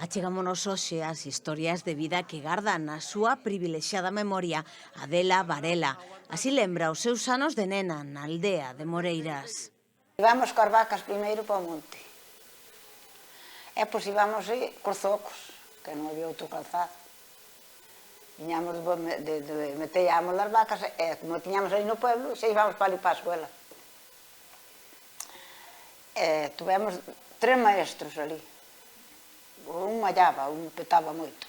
Achegámonos hoxe ás historias de vida que garda na súa privilexiada memoria Adela Varela. Así lembra os seus anos de nena na aldea de Moreiras. Íbamos coas vacas primeiro para o monte. E pois íbamos cos zocos, que non había outro calzado. Viñamos meteámos as vacas e como tiñamos aí no pueblo, xa íbamos para ali para a escuela. Tuvemos 3 maestros ali. Un mallaba, un petaba moito.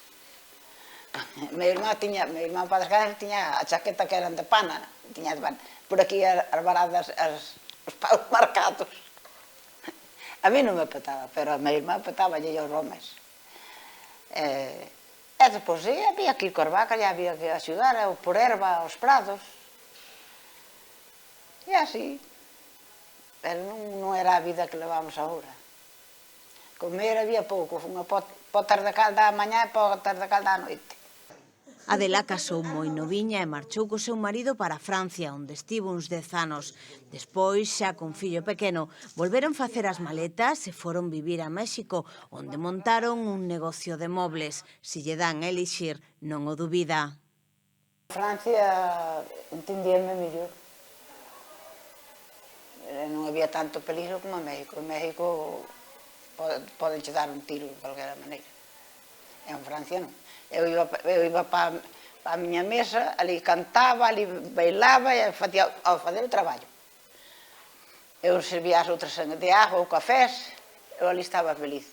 Meu irmán Padre Cáceres tiña a chaqueta que eran de pana, tiña por aquí as varadas, os paus marcados. A mí non me petaba, pero a meu irmán petaba e aos homes. E depois había que ir coas vacas, e había que axudar por erva aos prados. E así. Pero non era a vida que levamos agora. Comer había pouco, unha potas de calda á mañá e potas de calda á noite. Adela casou moi noviña e marchou co seu marido para Francia, onde estivo uns 10 anos. Despois, xa con fillo pequeno, volveron facer as maletas e foron vivir a México, onde montaron un negocio de mobles. Si lle dan a elixir, non o dubida. Francia entendíame mellor. Non había tanto peligro como en México. En México podenche dar un tiro de calquera maneira. En Francia non. Eu iba para a miña mesa, ali cantaba, ali bailaba e ao facer o traballo. Eu servía as outras de agua ou cafés, eu ali estaba feliz.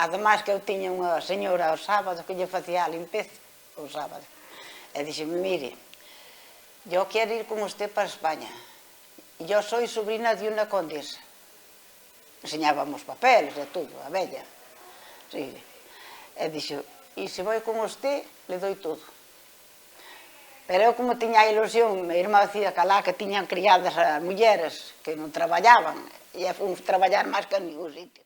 Ademais que eu tiña unha señora aos sábados que lle facía a limpeza, os sábados. E dixeme, mire, yo quiero ir con usted para España. Yo soy sobrina de una condesa. Enseñábamos papeles e tudo, a bella. Sí. E dixo, e se vou con usted, le doi todo. Pero eu como tiña a ilusión, a irmá dicía que alá que tiñan criadas as mulleres que non traballaban, e fomos traballar máis que en ningún sitio.